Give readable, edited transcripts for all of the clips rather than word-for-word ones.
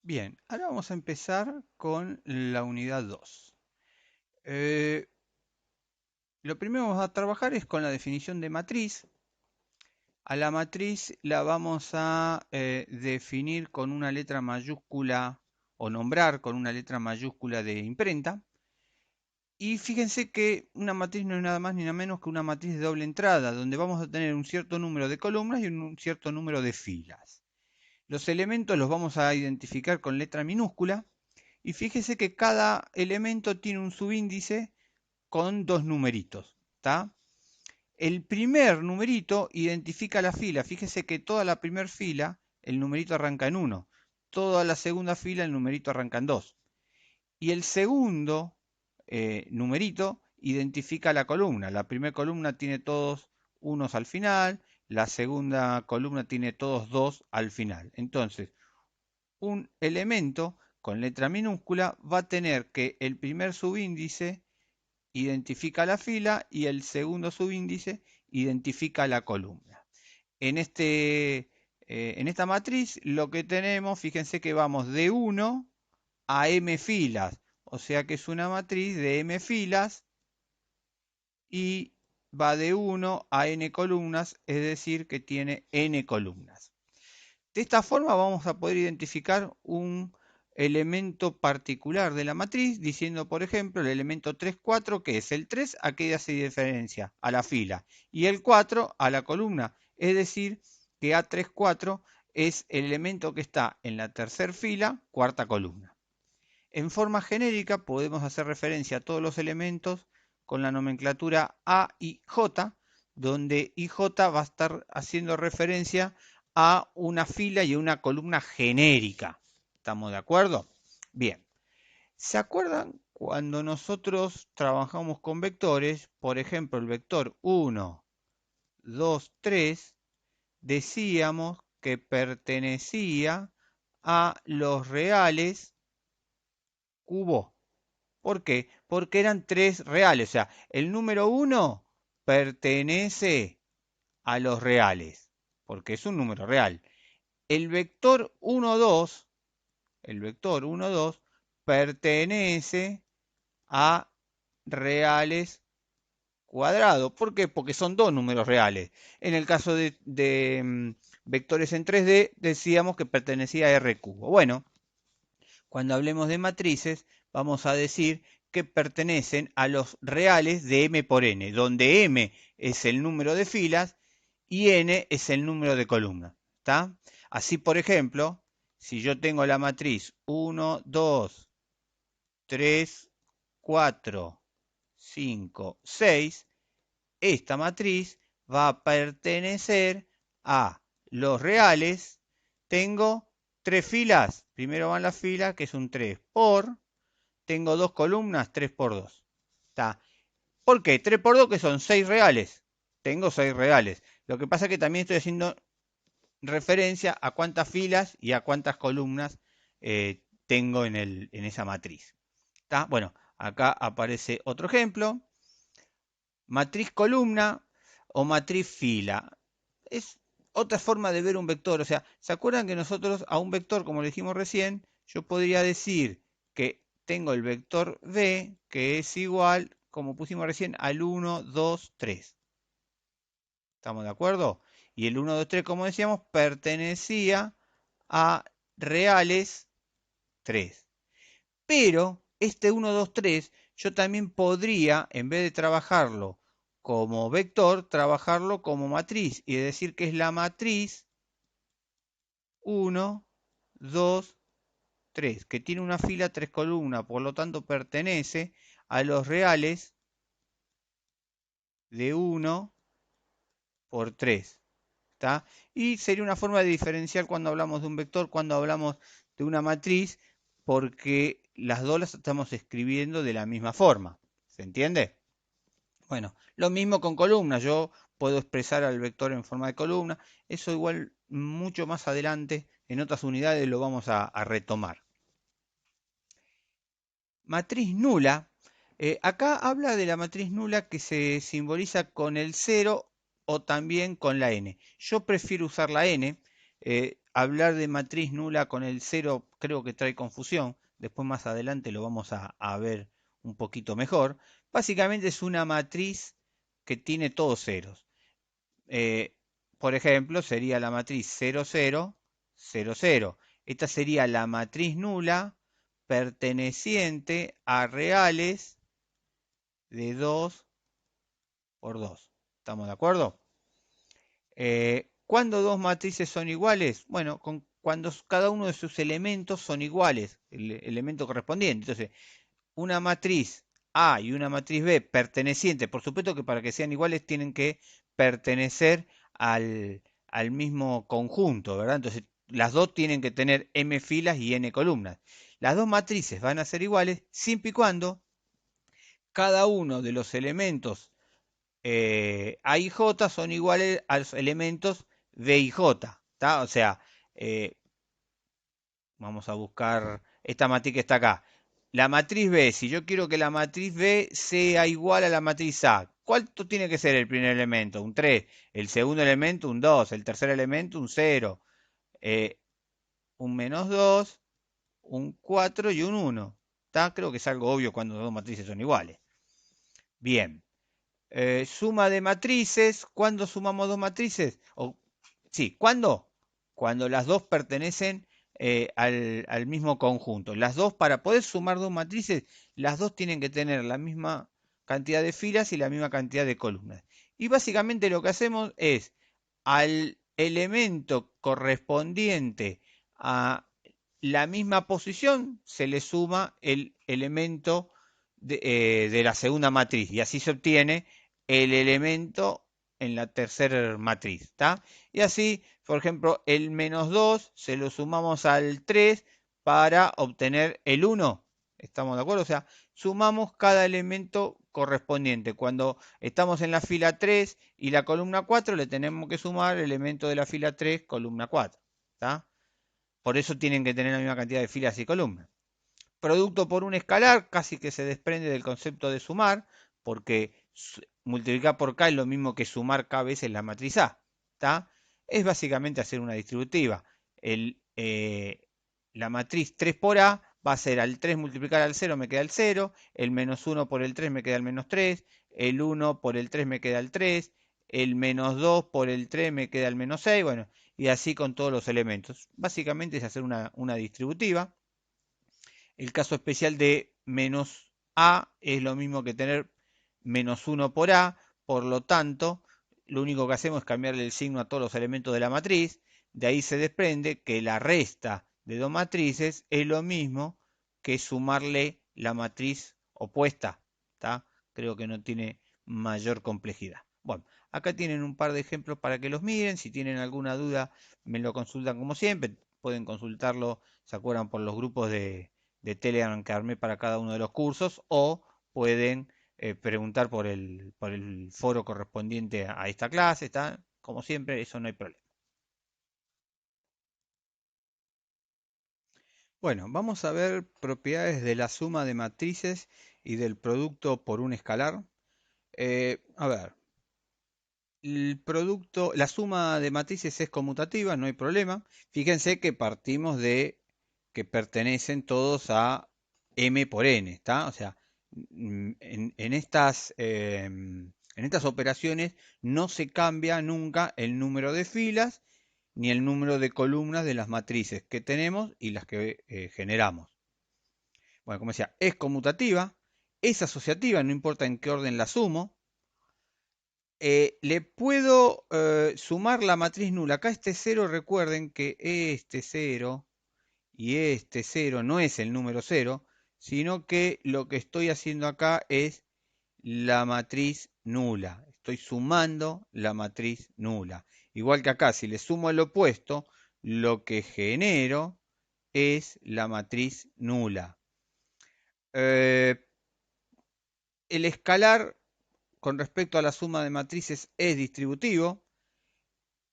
Bien, ahora vamos a empezar con la unidad 2. Eh, lo primero que vamos a trabajar es con la definición de matriz. A la matriz la vamos a definir con una letra mayúscula o nombrar con una letra mayúscula de imprenta. Y fíjense que una matriz no es nada más ni nada menos que una matriz de doble entrada, donde vamos a tener un cierto número de columnas y un cierto número de filas. Los elementos los vamos a identificar con letra minúscula. Y fíjese que cada elemento tiene un subíndice con dos numeritos, ¿está? El primer numerito identifica la fila. Fíjese que toda la primera fila, el numerito arranca en 1. Toda la segunda fila, el numerito arranca en 2. Y el segundo numerito identifica la columna. La primera columna tiene todos unos al final, la segunda columna tiene todos dos al final. Entonces, un elemento con letra minúscula va a tener que el primer subíndice identifica la fila y el segundo subíndice identifica la columna. En esta matriz lo que tenemos, fíjense que vamos de 1 a m filas, o sea que es una matriz de m filas y va de 1 a n columnas, es decir, que tiene n columnas. De esta forma vamos a poder identificar un elemento particular de la matriz, diciendo, por ejemplo, el elemento 3, 4, que es el 3, ¿a qué hace diferencia? A la fila. Y el 4 a la columna. Es decir, que A3, 4 es el elemento que está en la tercera fila, cuarta columna. En forma genérica podemos hacer referencia a todos los elementos con la nomenclatura A y J, donde IJ va a estar haciendo referencia a una fila y una columna genérica. ¿Estamos de acuerdo? Bien. ¿Se acuerdan cuando nosotros trabajamos con vectores? Por ejemplo, el vector 1, 2, 3, decíamos que pertenecía a los reales cubo. ¿Por qué? Porque eran tres reales. O sea, el número 1 pertenece a los reales, porque es un número real. El vector 1, 2, el vector 1, 2 pertenece a reales cuadrados. ¿Por qué? Porque son dos números reales. En el caso de vectores en 3D decíamos que pertenecía a R cubo. Bueno, cuando hablemos de matrices, vamos a decir que pertenecen a los reales de m por n, donde m es el número de filas y n es el número de columnas. ¿Está? Así, por ejemplo, si yo tengo la matriz 1, 2, 3, 4, 5, 6, esta matriz va a pertenecer a los reales. Tengo tres filas. Primero van las filas, que es un 3 por. Tengo dos columnas, 3 por 2. ¿Está? ¿Por qué? 3 por 2, que son 6 reales. Tengo 6 reales. Lo que pasa es que también estoy haciendo referencia a cuántas filas y a cuántas columnas tengo en esa matriz. ¿Está? Bueno, acá aparece otro ejemplo. Matriz columna o matriz fila. Es otra forma de ver un vector. O sea, ¿se acuerdan que nosotros a un vector, como le dijimos recién, yo podría decir que tengo el vector b, que es igual, como pusimos recién, al 1, 2, 3. ¿Estamos de acuerdo? Y el 1, 2, 3, como decíamos, pertenecía a reales 3. Pero este 1, 2, 3, yo también podría, en vez de trabajarlo como vector, trabajarlo como matriz y decir que es la matriz 1, 2, 3, que tiene una fila, tres columnas, por lo tanto pertenece a los reales de 1 por 3. ¿Está? Y sería una forma de diferenciar cuando hablamos de un vector, cuando hablamos de una matriz, porque las dos las estamos escribiendo de la misma forma. ¿Se entiende? Bueno, lo mismo con columnas. Yo puedo expresar al vector en forma de columna. Eso igual mucho más adelante, en otras unidades, lo vamos a retomar. Matriz nula. Acá habla de la matriz nula que se simboliza con el 0 o también con la n. Yo prefiero usar la n. Hablar de matriz nula con el 0 creo que trae confusión. Después más adelante lo vamos a ver un poquito mejor. Básicamente es una matriz que tiene todos ceros. Eh, por ejemplo, sería la matriz 0, 0, 0, 0. Esta sería la matriz nula perteneciente a reales de 2 por 2. ¿Estamos de acuerdo? ¿Cuándo dos matrices son iguales? Bueno, cuando cada uno de sus elementos son iguales, el elemento correspondiente. Entonces, una matriz A y una matriz B pertenecientes, por supuesto que para que sean iguales tienen que pertenecer al mismo conjunto, ¿verdad? Entonces, las dos tienen que tener m filas y n columnas. Las dos matrices van a ser iguales siempre y cuando cada uno de los elementos A y J son iguales a los elementos B y J, ¿tá? O sea, eh, vamos a buscar esta matriz que está acá. La matriz B, si yo quiero que la matriz B sea igual a la matriz A, ¿cuánto tiene que ser el primer elemento? Un 3. El segundo elemento, un 2. El tercer elemento, un 0. eh, un menos 2, un 4 y un 1. ¿Tá? Creo que es algo obvio cuando dos matrices son iguales. Bien. Suma de matrices. ¿Cuándo sumamos dos matrices? Sí, ¿cuándo? Cuando las dos pertenecen al mismo conjunto. Las dos, para poder sumar dos matrices, las dos tienen que tener la misma cantidad de filas y la misma cantidad de columnas. Y básicamente lo que hacemos es al elemento correspondiente a la misma posición, se le suma el elemento de la segunda matriz y así se obtiene el elemento en la tercera matriz, ¿está? Y así, por ejemplo, el menos 2 se lo sumamos al 3 para obtener el 1. ¿Estamos de acuerdo? O sea, sumamos cada elemento correspondiente. Cuando estamos en la fila 3 y la columna 4, le tenemos que sumar el elemento de la fila 3, columna 4. ¿Está? Por eso tienen que tener la misma cantidad de filas y columnas. Producto por un escalar casi que se desprende del concepto de sumar, porque multiplicar por k es lo mismo que sumar k veces la matriz A. ¿Tá? Es básicamente hacer una distributiva. La matriz 3 por A va a ser al 3 multiplicar al 0 me queda el 0, el menos 1 por el 3 me queda el menos 3, el 1 por el 3 me queda el 3, el menos 2 por el 3 me queda el menos 6, bueno, y así con todos los elementos. Básicamente es hacer una distributiva. El caso especial de menos A es lo mismo que tener menos 1 por A, por lo tanto, lo único que hacemos es cambiarle el signo a todos los elementos de la matriz. De ahí se desprende que la resta de dos matrices es lo mismo que sumarle la matriz opuesta. ¿Tá? Creo que no tiene mayor complejidad. Bueno, acá tienen un par de ejemplos para que los miren. Si tienen alguna duda, me lo consultan como siempre. Pueden consultarlo, se acuerdan, por los grupos de Telegram que armé para cada uno de los cursos, o pueden preguntar por el foro correspondiente a esta clase, ¿está? Como siempre, eso no hay problema. Bueno, vamos a ver propiedades de la suma de matrices y del producto por un escalar. A ver, el producto, la suma de matrices es conmutativa, no hay problema. Fíjense que partimos de que pertenecen todos a m por n, ¿está? O sea, en estas operaciones no se cambia nunca el número de filas ni el número de columnas de las matrices que tenemos y las que generamos. Bueno, como decía, es conmutativa, es asociativa, no importa en qué orden la sumo. Le puedo sumar la matriz nula. Acá este 0, recuerden que este 0 y este 0 no es el número 0, sino que lo que estoy haciendo acá es la matriz nula. Estoy sumando la matriz nula. Igual que acá, si le sumo el opuesto, lo que genero es la matriz nula. El escalar con respecto a la suma de matrices es distributivo.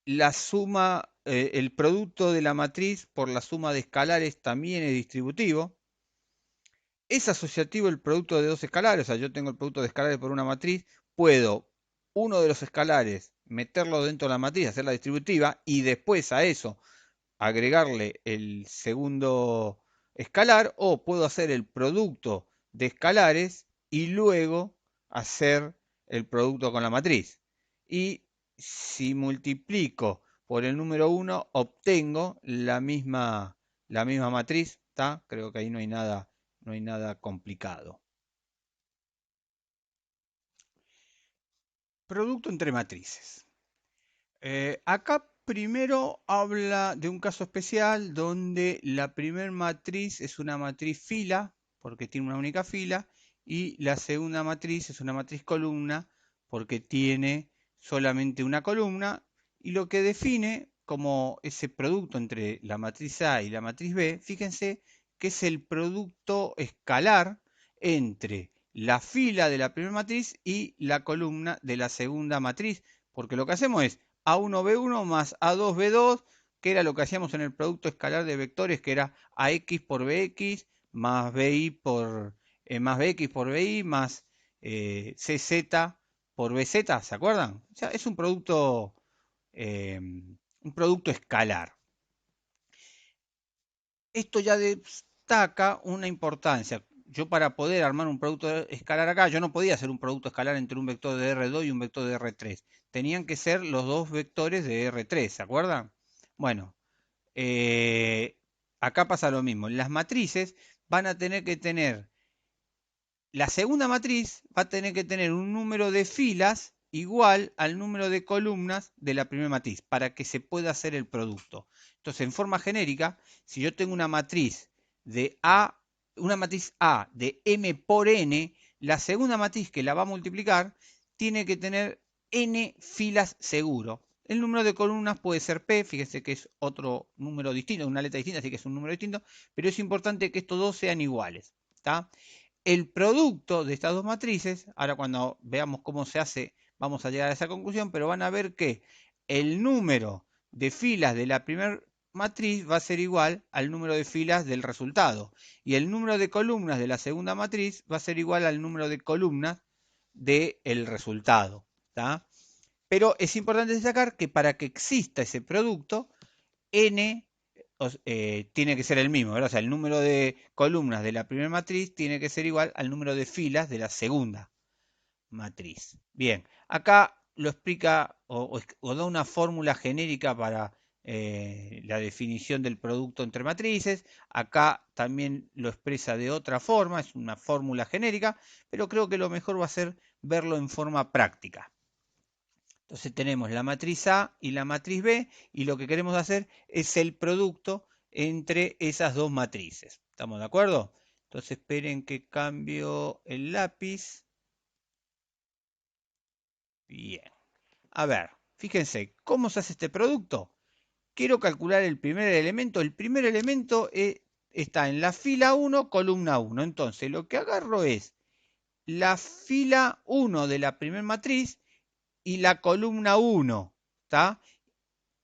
La suma, el producto de la matriz por la suma de escalares también es distributivo. Es asociativo el producto de dos escalares, o sea, yo tengo el producto de escalares por una matriz, puedo uno de los escalares meterlo dentro de la matriz, hacer la distributiva y después a eso agregarle el segundo escalar o puedo hacer el producto de escalares y luego hacer el producto con la matriz. Y si multiplico por el número 1 obtengo la misma matriz, ¿tá? Creo que ahí no hay nada complicado. Producto entre matrices. Acá primero habla de un caso especial donde la primera matriz es una matriz fila, porque tiene una única fila, y la segunda matriz es una matriz columna, porque tiene solamente una columna, y lo que define como ese producto entre la matriz A y la matriz B, fíjense que es el producto escalar entre la fila de la primera matriz y la columna de la segunda matriz, porque lo que hacemos es A1B1 más A2B2, que era lo que hacíamos en el producto escalar de vectores, que era AX por BX más BI por más BX por BI más CZ por BZ, ¿se acuerdan? O sea, es un producto escalar. Esto ya destaca una importancia. Yo para poder armar un producto escalar acá, yo no podía hacer un producto escalar entre un vector de R2 y un vector de R3. Tenían que ser los dos vectores de R3, ¿se acuerdan? Bueno, acá pasa lo mismo. Las matrices van a tener que tener, la segunda matriz va a tener que tener un número de filas igual al número de columnas de la primera matriz para que se pueda hacer el producto. Entonces, en forma genérica, si yo tengo una matriz de A, una matriz A de M por N, la segunda matriz que la va a multiplicar tiene que tener N filas seguro. El número de columnas puede ser P, fíjense que es otro número distinto, una letra distinta, así que es un número distinto, pero es importante que estos dos sean iguales. ¿Tá? El producto de estas dos matrices, ahora cuando veamos cómo se hace, vamos a llegar a esa conclusión, pero van a ver que el número de filas de la primera matriz va a ser igual al número de filas del resultado. Y el número de columnas de la segunda matriz va a ser igual al número de columnas del resultado. ¿Tá? Pero es importante destacar que para que exista ese producto, n tiene que ser el mismo, ¿verdad? O sea, el número de columnas de la primera matriz tiene que ser igual al número de filas de la segunda matriz. Bien, acá lo explica o da una fórmula genérica para la definición del producto entre matrices. Acá también lo expresa de otra forma, es una fórmula genérica, pero creo que lo mejor va a ser verlo en forma práctica. Entonces tenemos la matriz A y la matriz B y lo que queremos hacer es el producto entre esas dos matrices. ¿Estamos de acuerdo? Entonces esperen que cambio el lápiz. Bien. A ver, fíjense, ¿cómo se hace este producto? Quiero calcular el primer elemento. El primer elemento está en la fila 1, columna 1. Entonces lo que agarro es la fila 1 de la primera matriz y la columna 1. ¿Está?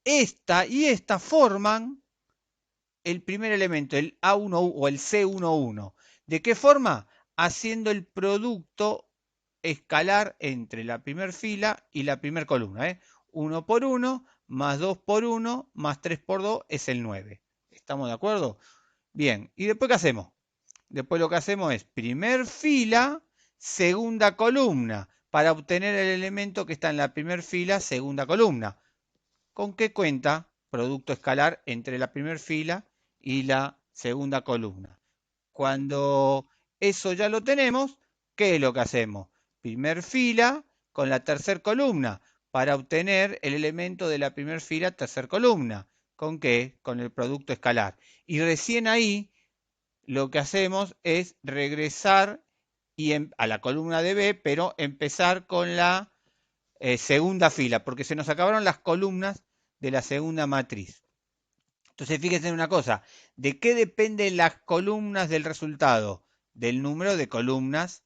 Esta y esta forman el primer elemento, el A1 o el C11. ¿De qué forma? Haciendo el producto escalar entre la primera fila y la primera columna. 1 por 1 más 2 por 1 más 3 por 2 es el 9. ¿Estamos de acuerdo? Bien, ¿y después qué hacemos? Después lo que hacemos es primer fila, segunda columna, para obtener el elemento que está en la primera fila, segunda columna. ¿Con qué cuenta? Producto escalar entre la primera fila y la segunda columna. Cuando eso ya lo tenemos, ¿qué es lo que hacemos? Primer fila con la tercera columna para obtener el elemento de la primera fila, tercera columna. ¿Con qué? Con el producto escalar. Y recién ahí lo que hacemos es regresar a la columna de B, pero empezar con la segunda fila, porque se nos acabaron las columnas de la segunda matriz. Entonces, fíjense en una cosa, ¿de qué dependen las columnas del resultado? Del número de columnas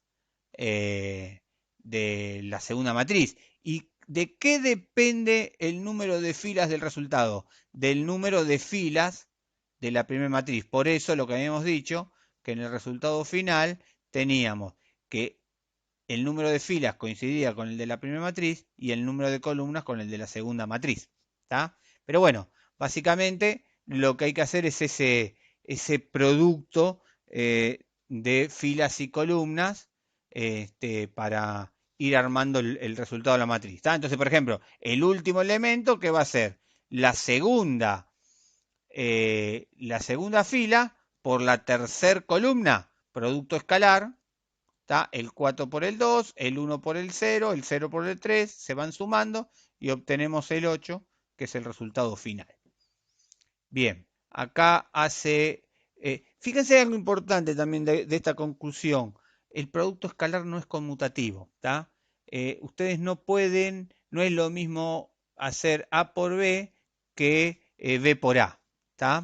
de la segunda matriz. ¿Y de qué depende el número de filas del resultado? Del número de filas de la primera matriz. Por eso lo que habíamos dicho, que en el resultado final teníamos que el número de filas coincidía con el de la primera matriz y el número de columnas con el de la segunda matriz. ¿Tá? Pero bueno, básicamente lo que hay que hacer es ese producto de filas y columnas para ir armando el resultado de la matriz. ¿Tá? Entonces, por ejemplo, el último elemento que va a ser la segunda fila por la tercer columna, producto escalar, ¿tá? El 4 por el 2, el 1 por el 0 por el 3, se van sumando y obtenemos el 8, que es el resultado final. Bien, acá fíjense algo importante también de esta conclusión. El producto escalar no es conmutativo, ¿tá? Ustedes no pueden, no es lo mismo hacer A por B que B por A, ¿tá?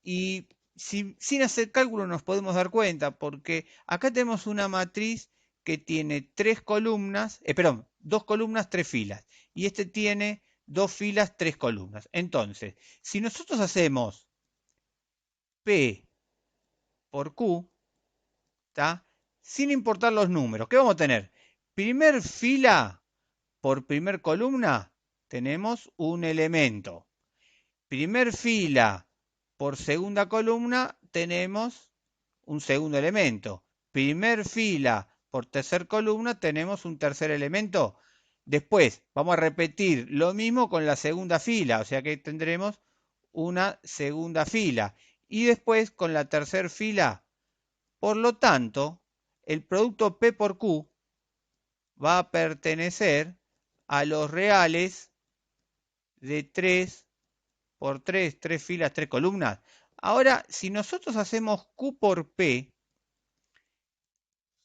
Y sin hacer cálculo nos podemos dar cuenta, porque acá tenemos una matriz que tiene dos columnas, tres filas, y este tiene dos filas, tres columnas. Entonces, si nosotros hacemos P por Q, ¿tá? Sin importar los números, ¿qué vamos a tener? Primer fila por primer columna, tenemos un elemento. Primer fila por segunda columna, tenemos un segundo elemento. Primer fila por tercer columna, tenemos un tercer elemento. Después, vamos a repetir lo mismo con la segunda fila, o sea que tendremos una segunda fila. Y después con la tercera fila. Por lo tanto, el producto P por Q va a pertenecer a los reales de 3 por 3, 3 filas, 3 columnas. Ahora, si nosotros hacemos Q por P,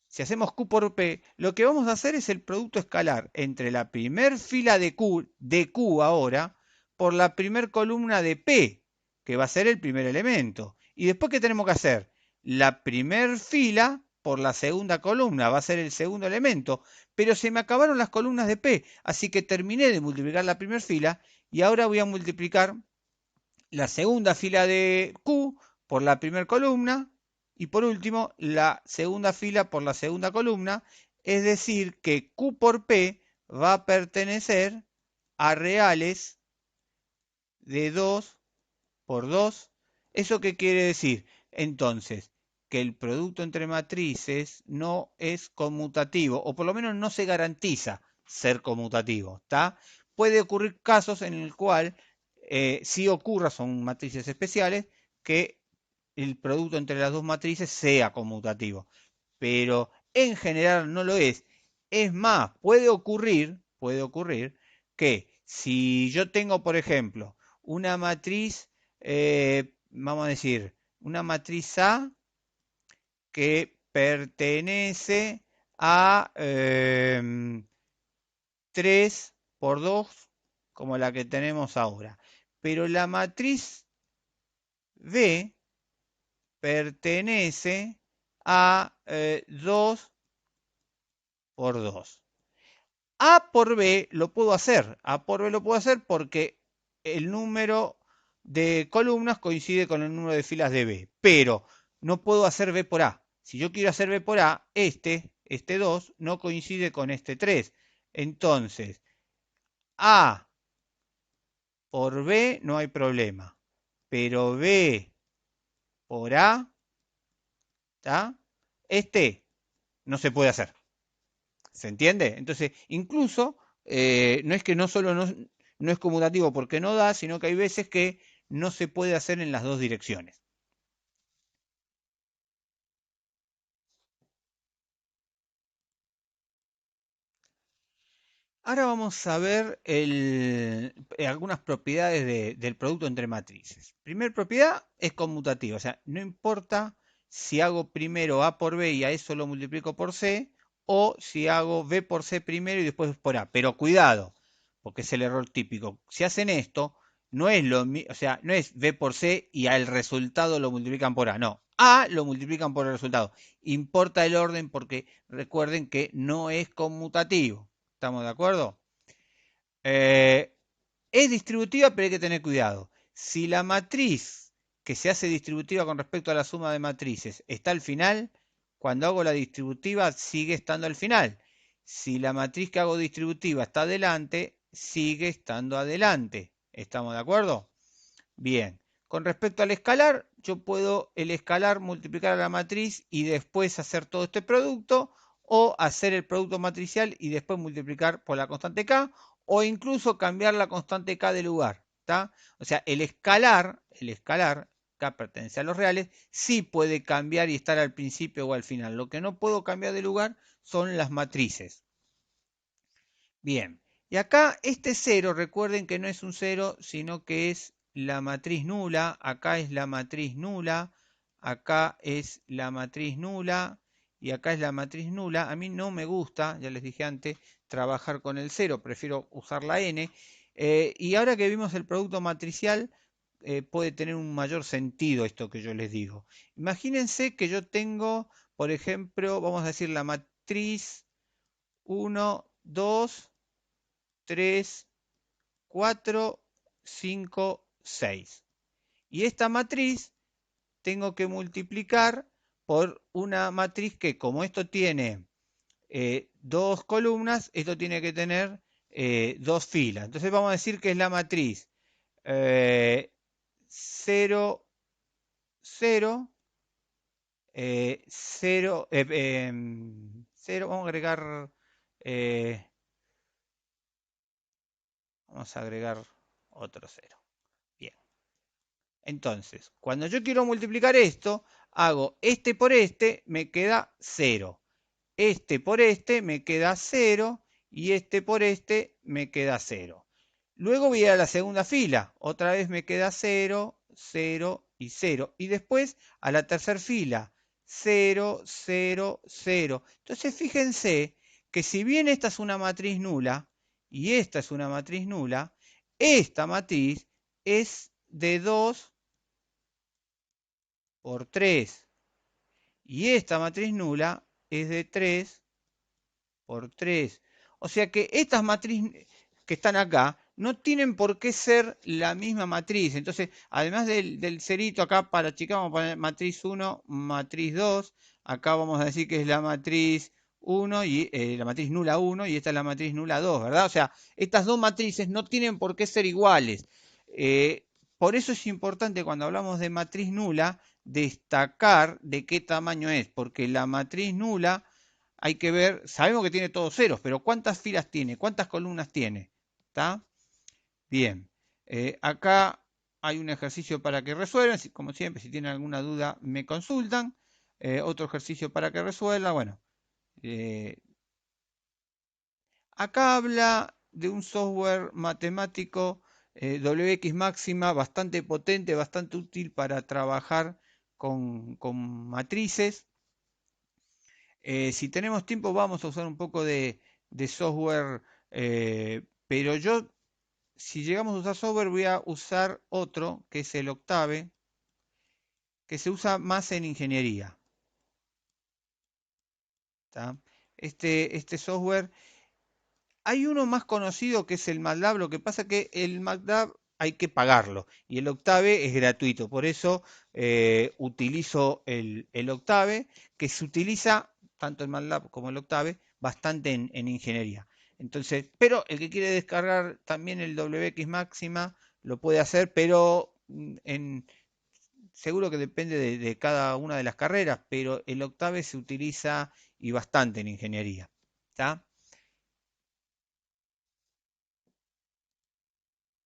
si hacemos Q por P, lo que vamos a hacer es el producto escalar entre la primer fila de Q ahora, por la primer columna de P, que va a ser el primer elemento. Y después, ¿qué tenemos que hacer? La primer fila por la segunda columna, va a ser el segundo elemento, pero se me acabaron las columnas de P, así que terminé de multiplicar la primera fila y ahora voy a multiplicar la segunda fila de Q por la primera columna y por último la segunda fila por la segunda columna, es decir que Q por P va a pertenecer a reales de 2 por 2. ¿Eso qué quiere decir? Entonces, que el producto entre matrices no es conmutativo, o por lo menos no se garantiza ser conmutativo, ¿está? Puede ocurrir casos en el cual sí ocurra, son matrices especiales, que el producto entre las dos matrices sea conmutativo, pero en general no lo es. Es más, puede ocurrir que si yo tengo, por ejemplo, una matriz, vamos a decir, una matriz A que pertenece a 3 por 2, como la que tenemos ahora. Pero la matriz B pertenece a 2 por 2. A por B lo puedo hacer. A por B lo puedo hacer porque el número de columnas coincide con el número de filas de B. Pero no puedo hacer B por A. Si yo quiero hacer B por A, este 2 no coincide con este 3. Entonces, A por B no hay problema. Pero B por A, ¿tá? Este no se puede hacer. ¿Se entiende? Entonces, incluso no es que no solo no es conmutativo porque no da, sino que hay veces que no se puede hacer en las dos direcciones. Ahora vamos a ver algunas propiedades del producto entre matrices. Primera propiedad es conmutativa, o sea, no importa si hago primero A por B y a eso lo multiplico por C, o si hago B por C primero y después por A. Pero cuidado, porque es el error típico. Si hacen esto, no es o sea, no es B por C y al resultado lo multiplican por A. No, A lo multiplican por el resultado. Importa el orden porque recuerden que no es conmutativo. ¿Estamos de acuerdo? Eh, es distributiva, pero hay que tener cuidado. Si la matriz que se hace distributiva con respecto a la suma de matrices está al final, cuando hago la distributiva sigue estando al final. Si la matriz que hago distributiva está adelante, sigue estando adelante. ¿Estamos de acuerdo? Bien. Con respecto al escalar, yo puedo el escalar multiplicar a la matriz y después hacer todo este producto, o hacer el producto matricial y después multiplicar por la constante k, o incluso cambiar la constante k de lugar. ¿Tá? O sea, el escalar, k pertenece a los reales, sí puede cambiar y estar al principio o al final. Lo que no puedo cambiar de lugar son las matrices. Bien, y acá este 0, recuerden que no es un 0, sino que es la matriz nula. Acá es la matriz nula, acá es la matriz nula y acá es la matriz nula. A mí no me gusta, ya les dije antes, trabajar con el 0, prefiero usar la n. Y ahora que vimos el producto matricial, puede tener un mayor sentido esto que yo les digo. Imagínense que yo tengo, por ejemplo, vamos a decir la matriz 1, 2, 3, 4, 5, 6. Y esta matriz tengo que multiplicar por una matriz que, como esto tiene dos columnas, esto tiene que tener dos filas. Entonces vamos a decir que es la matriz 0, 0, 0, 0, vamos a agregar, eh, vamos a agregar otro 0. Bien. Entonces, cuando yo quiero multiplicar esto, hago este por este, me queda 0. Este por este me queda 0 y este por este me queda 0. Luego voy a la segunda fila. Otra vez me queda 0, 0 y 0. Y después a la tercera fila. 0, 0, 0. Entonces fíjense que si bien esta es una matriz nula y esta es una matriz nula, esta matriz es de 2 por 3. Y esta matriz nula es de 3 por 3. O sea que estas matrices que están acá no tienen por qué ser la misma matriz. Entonces, además del cerito acá para chica, vamos a poner matriz 1, matriz 2. Acá vamos a decir que es la matriz 1 y la matriz nula 1 y esta es la matriz nula 2, ¿verdad? O sea, estas dos matrices no tienen por qué ser iguales. Por eso es importante cuando hablamos de matriz nula destacar de qué tamaño es, porque la matriz nula hay que ver, sabemos que tiene todos ceros, pero ¿cuántas filas tiene? ¿Cuántas columnas tiene? ¿Está? Bien. Acá hay un ejercicio para que resuelvan, como siempre, si tienen alguna duda me consultan. Otro ejercicio para que resuelva, bueno. Acá habla de un software matemático WX Máxima bastante potente, bastante útil para trabajar con matrices. Si tenemos tiempo vamos a usar un poco de software, pero yo, si llegamos a usar software, voy a usar otro, que es el Octave, que se usa más en ingeniería. ¿Tá? Este software, hay uno más conocido que es el MATLAB, lo que pasa que el MATLAB hay que pagarlo y el Octave es gratuito, por eso utilizo el Octave, que se utiliza tanto el MATLAB como el Octave bastante en ingeniería. Entonces, pero el que quiere descargar también el WX Máxima lo puede hacer, pero seguro que depende de cada una de las carreras, pero el Octave se utiliza y bastante en ingeniería. ¿Está?